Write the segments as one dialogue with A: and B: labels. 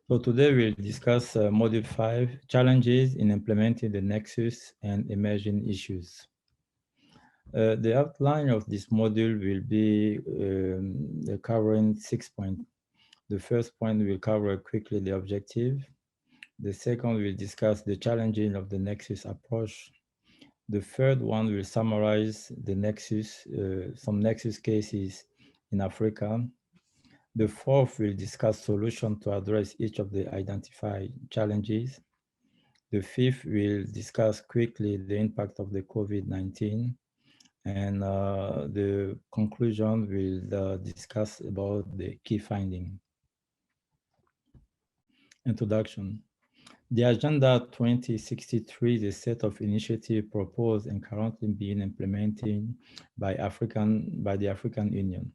A: So today we'll discuss Module 5, Challenges in Implementing the Nexus and Emerging Issues. The outline of this module will be covering 6 points. The first point will cover quickly the objective. The second will discuss the challenging of the Nexus approach. The third one will summarize the Nexus, some Nexus cases in Africa. The fourth will discuss solutions to address each of the identified challenges. The fifth will discuss quickly the impact of the COVID-19. And the conclusion will discuss about the key finding. Introduction. The Agenda 2063 is a set of initiatives proposed and currently being implemented by the African Union.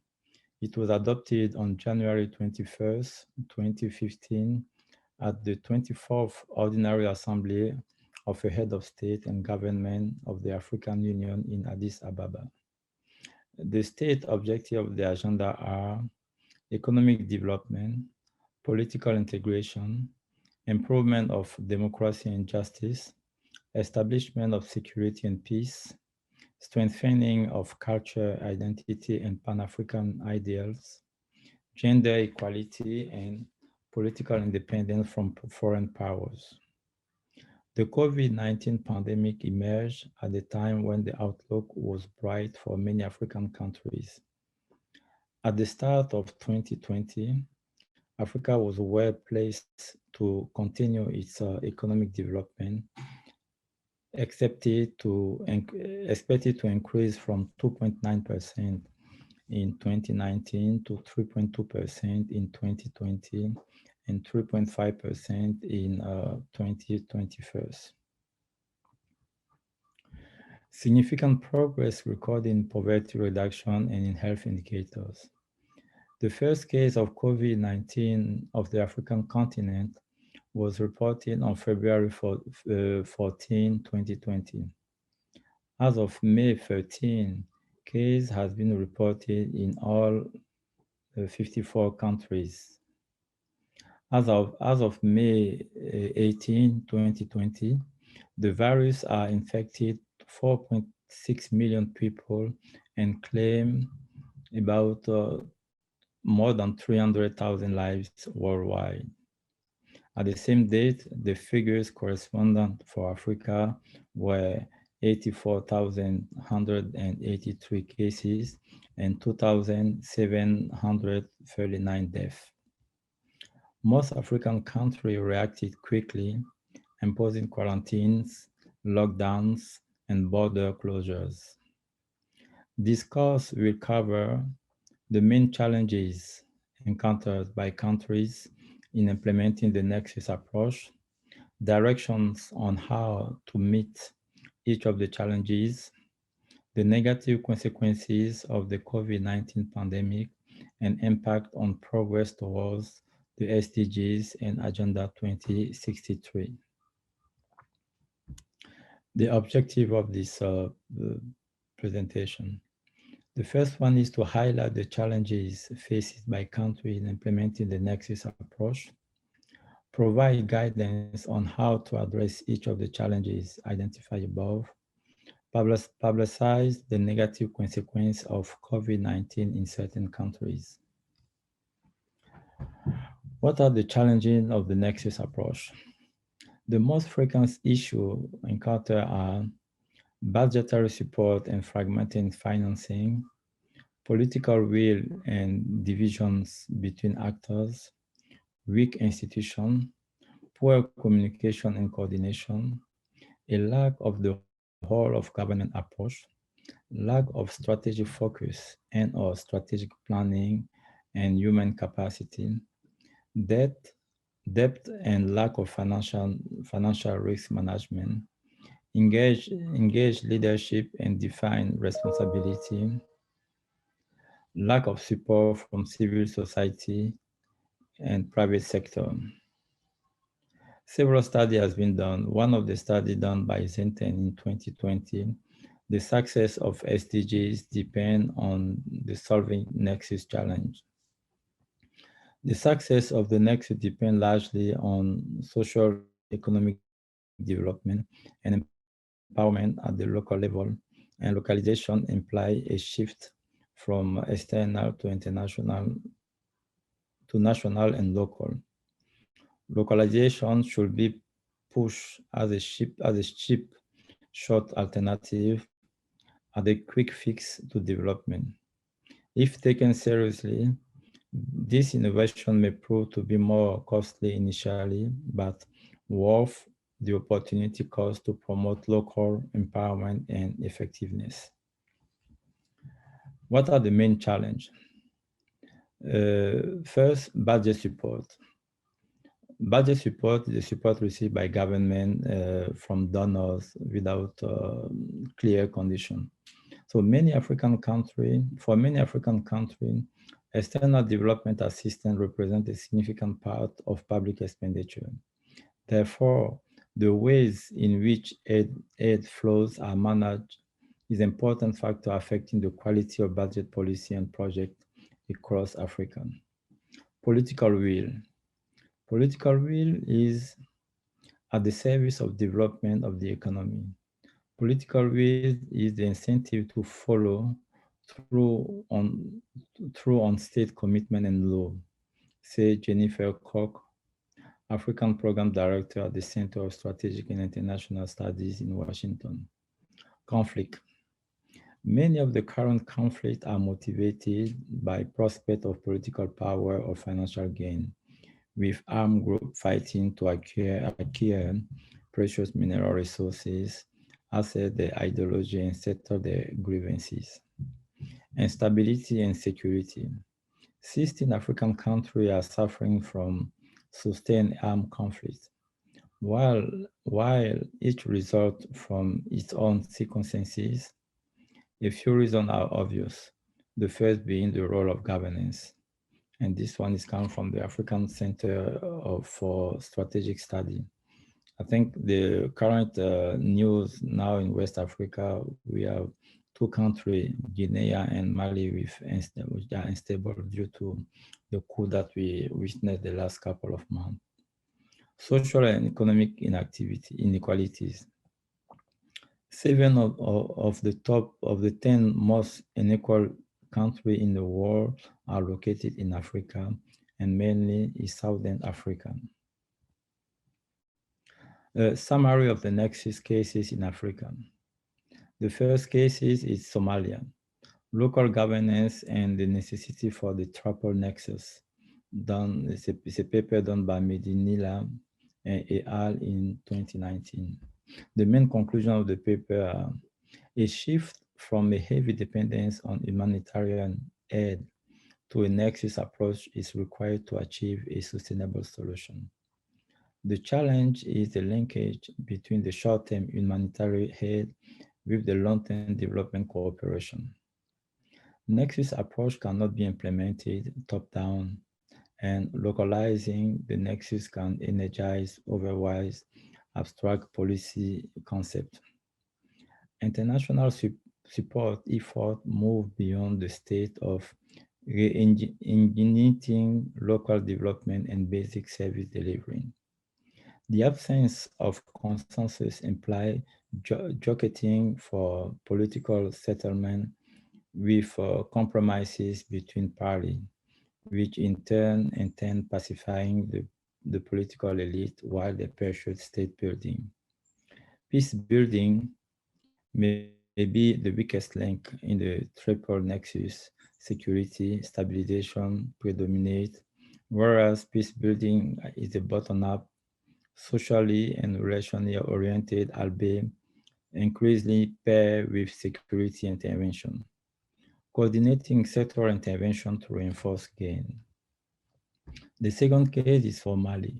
A: It was adopted on January 21st, 2015 at the 24th Ordinary Assembly of the Head of State and Government of the African Union in Addis Ababa. The state objectives of the agenda are economic development, political integration, improvement of democracy and justice, establishment of security and peace, strengthening of culture, identity, and Pan-African ideals, gender equality, and political independence from foreign powers. The COVID-19 pandemic emerged at a time when the outlook was bright for many African countries. At the start of 2020, Africa was well placed to continue its economic development, expected to increase from 2.9% in 2019 to 3.2% in 2020 and 3.5% in 2021. Significant progress recorded in poverty reduction and in health indicators. The first case of COVID-19 of the African continent was reported on February 14, 2020. As of May 13, case has been reported in all 54 countries. As of May 18, 2020, the virus are infected 4.6 million people and claim about more than 300,000 lives worldwide. At the same date, the figures correspondent for Africa were 84,183 cases and 2,739 deaths. Most African countries reacted quickly, imposing quarantines, lockdowns, and border closures. This course will cover the main challenges encountered by countries in implementing the Nexus approach, directions on how to meet each of the challenges, the negative consequences of the COVID-19 pandemic, and impact on progress towards the SDGs and Agenda 2063. The objective of this presentation. The first one is to highlight the challenges faced by countries in implementing the Nexus approach, provide guidance on how to address each of the challenges identified above, publicize the negative consequence of COVID-19 in certain countries. What are the challenges of the Nexus approach? The most frequent issue encountered are budgetary support and fragmented financing, political will and divisions between actors, weak institutions, poor communication and coordination, a lack of the whole of government approach, lack of strategic focus and or strategic planning and human capacity, debt and lack of financial risk management, engage leadership and define responsibility, lack of support from civil society and private sector. Several studies has been done. One of the studies done by Zenten in 2020, the success of SDGs depend on the solving Nexus challenge. The success of the Nexus depends largely on social economic development and empowerment at the local level, and localization imply a shift from external to international to national and local. Localization should be pushed as a cheap, short alternative, as a quick fix to development. If taken seriously, this innovation may prove to be more costly initially, but worth the opportunity cost to promote local empowerment and effectiveness. What are the main challenges? First, budget support. Budget support is the support received by government from donors without clear condition. So for many African countries, external development assistance represents a significant part of public expenditure. Therefore, the ways in which aid flows are managed is an important factor affecting the quality of budget policy and project across Africa. Political will. Political will is at the service of development of the economy. Political will is the incentive to follow through on state commitment and law, say Jennifer Koch, African Program Director at the Center of Strategic and International Studies in Washington. Conflict. Many of the current conflicts are motivated by prospect of political power or financial gain, with armed groups fighting to acquire precious mineral resources, assert their ideology, and settle their grievances. Instability and security. 16 African countries are suffering from sustained armed conflict. While, while each results from its own circumstances, a few reasons are obvious. The first being the role of governance. And this one is coming from the African Center for Strategic Study. I think the current news now in West Africa, we have two countries, Guinea and Mali, which are unstable due to the coup that we witnessed the last couple of months. Social and economic inequalities. Seven of the 10 most unequal countries in the world are located in Africa, and mainly in Southern Africa. A summary of the Nexus cases in Africa. The first case is Somalia, local governance and the necessity for the triple nexus. It's a paper done by Medinilla and et al. In 2019. The main conclusion of the paper, a shift from a heavy dependence on humanitarian aid to a nexus approach is required to achieve a sustainable solution. The challenge is the linkage between the short-term humanitarian aid with the long-term development cooperation. Nexus approach cannot be implemented top-down, and localizing the nexus can energize otherwise abstract policy concept. International support effort move beyond the state of re-engineering local development and basic service delivery. The absence of consensus implies jockeying for political settlement with compromises between parties, which in turn intend pacifying the political elite while they pursue state building. Peace building may be the weakest link in the triple nexus. Security, stabilization predominate, whereas peace building is the bottom-up, socially and relationally oriented, albeit increasingly paired with security intervention. Coordinating sectoral intervention to reinforce gain. The second case is for Mali,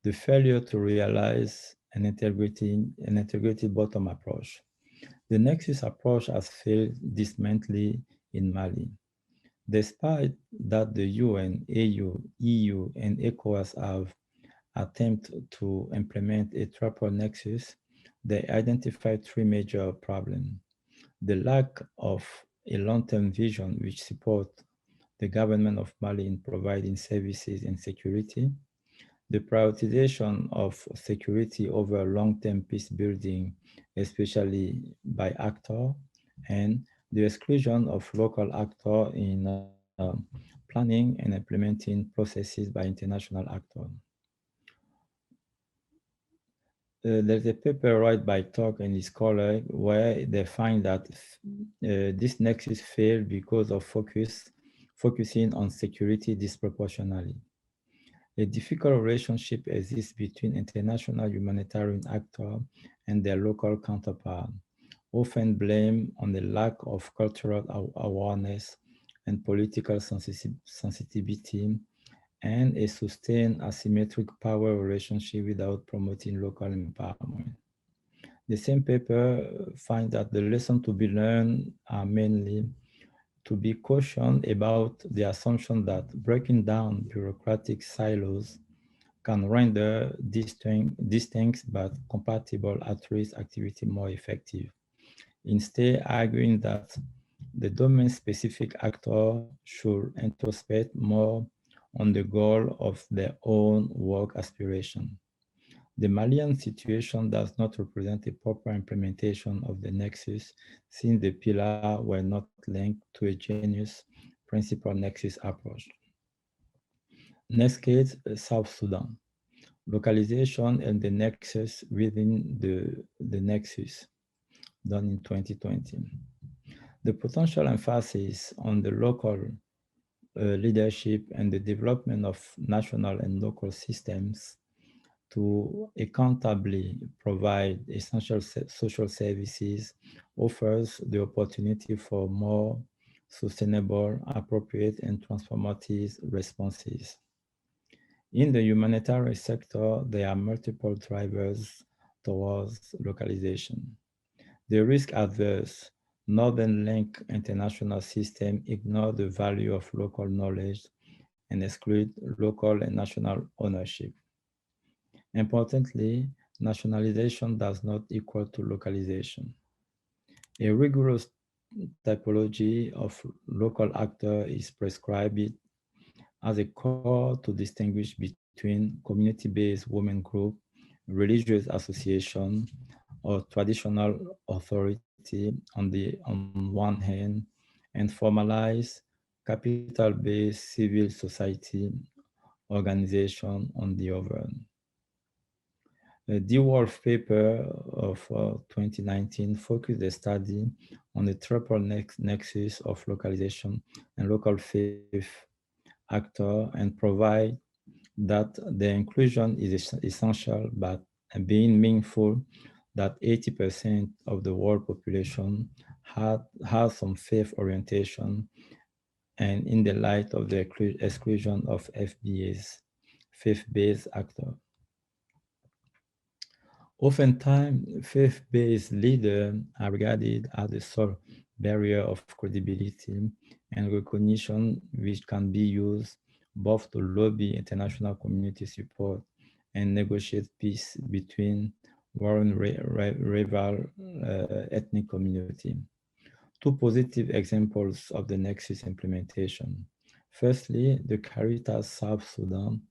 A: the failure to realize an integrated bottom approach. The Nexus approach has failed dismantling in Mali. Despite that the UN, AU, EU, and ECOWAS have attempted to implement a triple nexus, they identified three major problems. The lack of a long-term vision which supports the government of Mali in providing services and security, the prioritization of security over long-term peace building, especially by actor, and the exclusion of local actor in planning and implementing processes by international actors. There's a paper written by Tok and his colleague where they find that this nexus failed because of focusing on security disproportionately. A difficult relationship exists between international humanitarian actors and their local counterparts, often blamed on the lack of cultural awareness and political sensitivity, and a sustained asymmetric power relationship without promoting local empowerment. The same paper finds that the lessons to be learned are mainly to be cautioned about the assumption that breaking down bureaucratic silos can render distinct but compatible at-risk activity more effective. Instead, arguing that the domain-specific actor should introspect more on the goal of their own work aspiration. The Malian situation does not represent a proper implementation of the nexus, since the pillars were not linked to a genius principal nexus approach. Next case, South Sudan. Localization and the nexus within the nexus, done in 2020. The potential emphasis on the local leadership and the development of national and local systems to accountably provide essential social services offers the opportunity for more sustainable, appropriate, and transformative responses. In the humanitarian sector, there are multiple drivers towards localization. The risk-averse Northern Link international system ignore the value of local knowledge and exclude local and national ownership. Importantly, nationalization does not equal to localization. A rigorous typology of local actor is prescribed as a core to distinguish between community-based women group, religious association, or traditional authority on one hand, and formalized capital-based civil society organization on the other. The DeWolf paper of 2019 focused the study on the triple nexus of localization and local faith actor and provide that the inclusion is essential, but being meaningful that 80% of the world population has some faith orientation, and in the light of the exclusion of FBA's faith-based actor. Oftentimes, faith-based leaders are regarded as a sole barrier of credibility and recognition, which can be used both to lobby international community support and negotiate peace between warring rival ethnic community. Two positive examples of the Nexus implementation. Firstly, the Caritas South Sudan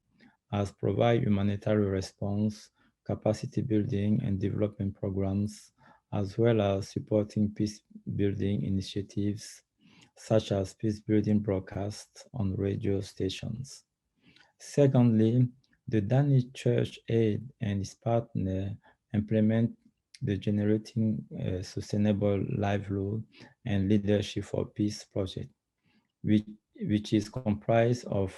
A: has provided humanitarian response, capacity building and development programs, as well as supporting peace building initiatives, such as peace building broadcasts on radio stations. Secondly, the Danish Church Aid and its partner implement the Generating Sustainable Livelihood and Leadership for Peace project, which is comprised of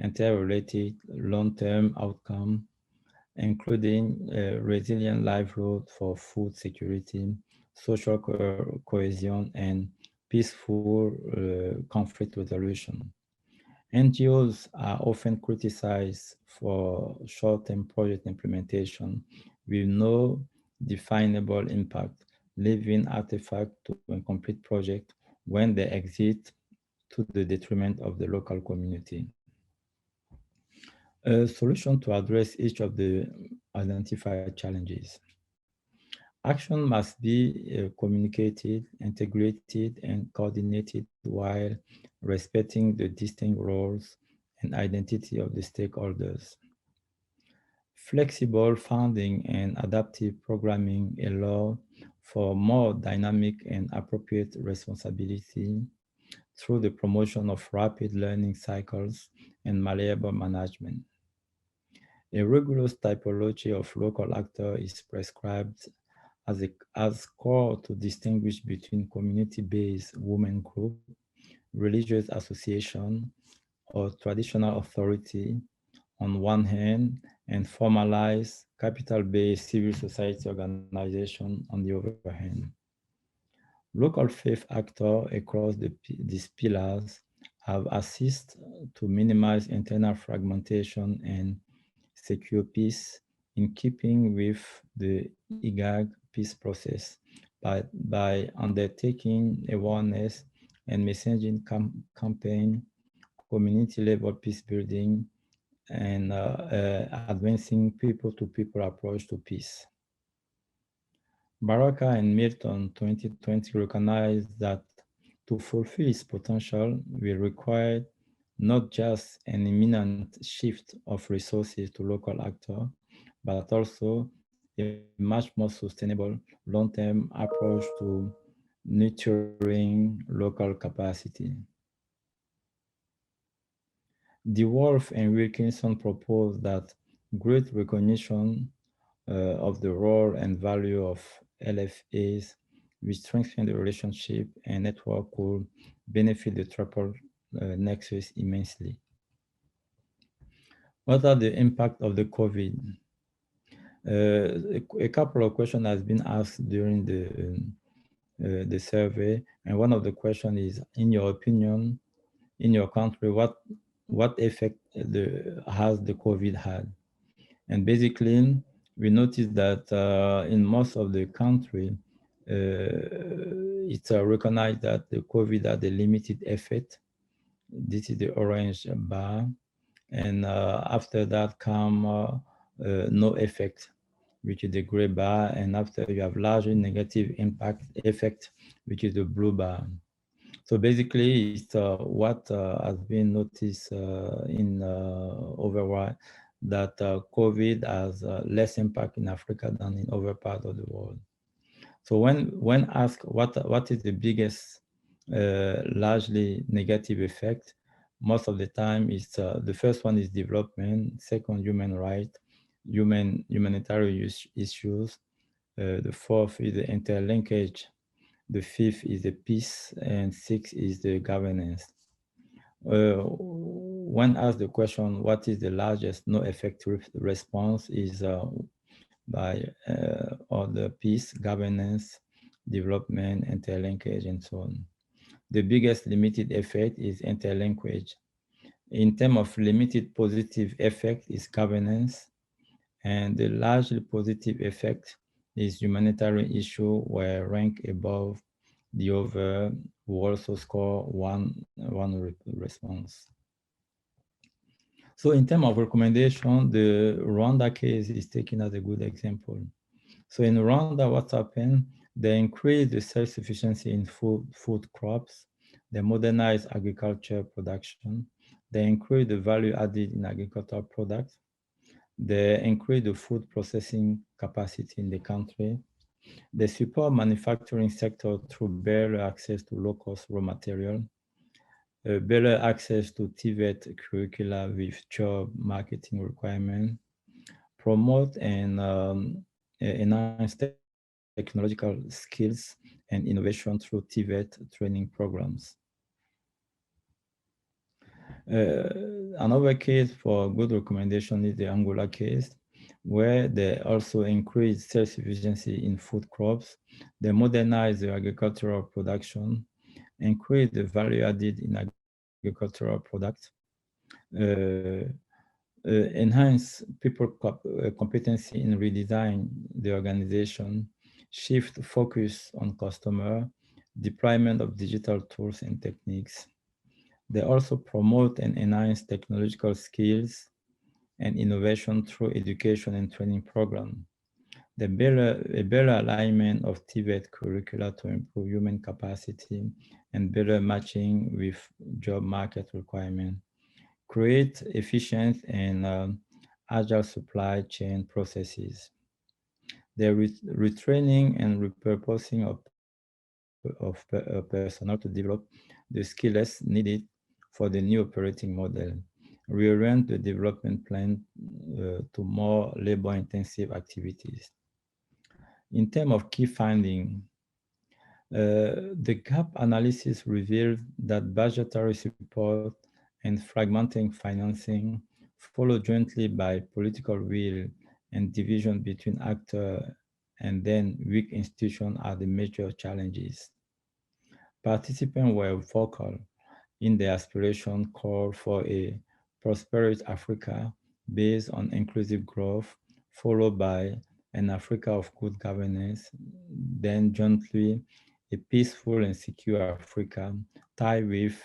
A: interrelated long-term outcomes, including resilient livelihood for food security, social cohesion, and peaceful conflict resolution. NGOs are often criticized for short-term project implementation with no definable impact, leaving artifact to incomplete project when they exit to the detriment of the local community. A solution to address each of the identified challenges. Action must be communicated, integrated, and coordinated while respecting the distinct roles and identity of the stakeholders. Flexible funding and adaptive programming allow for more dynamic and appropriate responsibility through the promotion of rapid learning cycles and malleable management. A rigorous typology of local actor is prescribed as core to distinguish between community-based women group, religious association, or traditional authority on one hand, and formalized capital-based civil society organization on the other hand. Local faith actors across these pillars have assisted to minimize internal fragmentation and secure peace in keeping with the IGAG peace process by undertaking awareness and messaging campaign, community level peace building, and advancing people-to-people approach to peace. Baraka and Milton 2020 recognized that to fulfill its potential, we require not just an imminent shift of resources to local actors, but also a much more sustainable long-term approach to nurturing local capacity. DeWolf and Wilkinson proposed that great recognition of the role and value of LFAs, which strengthen the relationship and network could benefit the triple nexus immensely. What are the impact of the COVID? A couple of questions has been asked during the survey, and one of the questions is, in your opinion, in your country, what effect has the COVID had? And basically, we noticed that in most of the country, it's recognized that the COVID had a limited effect. This is the orange bar. And after that come no effect, which is the gray bar. And after you have largely negative impact effect, which is the blue bar. So basically, it's what has been noticed in overall that COVID has less impact in Africa than in other parts of the world. So when asked what is the biggest largely negative effect, most of the time is the first one is development, second human right, humanitarian issues, the fourth is the interlinkage, the fifth is the peace, and sixth is the governance. When asked the question, what is the largest no effective response is by all the peace, governance, development, interlinkage, and so on. The biggest limited effect is interlinkage. In terms of limited positive effect is governance, and the largely positive effect is humanitarian issue where rank above the other who also score one response. So in terms of recommendation, the Rwanda case is taken as a good example. So in Rwanda, what's happened? They increase the self-sufficiency in food crops, they modernize agriculture production, they increase the value added in agricultural products, they increase the food processing capacity in the country, they support manufacturing sector through better access to low-cost raw material, better access to TVET curricula with job marketing requirement, promote and enhance technological skills and innovation through TVET training programs. Another case for good recommendation is the Angola case, where they also increase self-sufficiency in food crops, they modernize the agricultural production, increase the value added in agricultural products, enhance people competency in redesign the organization, shift focus on customer, deployment of digital tools and techniques. They also promote and enhance technological skills and innovation through education and training program. A better alignment of TVET curricula to improve human capacity and better matching with job market requirements. Create efficient and agile supply chain processes. The retraining and repurposing of personnel to develop the skills needed for the new operating model. Reorient the development plan to more labor-intensive activities. In terms of key finding, the gap analysis revealed that budgetary support and fragmenting financing, followed jointly by political will and division between actors and then weak institutions are the major challenges. Participants were vocal in their aspiration call for a prosperous Africa based on inclusive growth, followed by an Africa of good governance, then jointly a peaceful and secure Africa tied with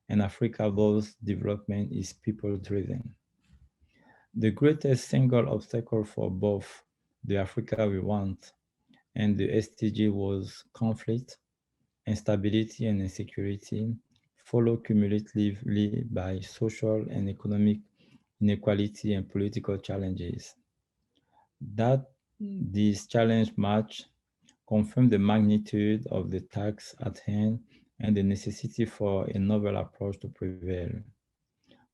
A: an Africa whose development is people-driven. The greatest single obstacle for both the Africa we want and the SDG was conflict, instability, and insecurity, followed cumulatively by social and economic inequality and political challenges. That these challenge match confirm the magnitude of the task at hand and the necessity for a novel approach to prevail.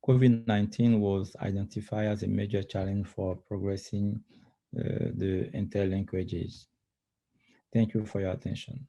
A: COVID-19 was identified as a major challenge for progressing the interlinkages. Thank you for your attention.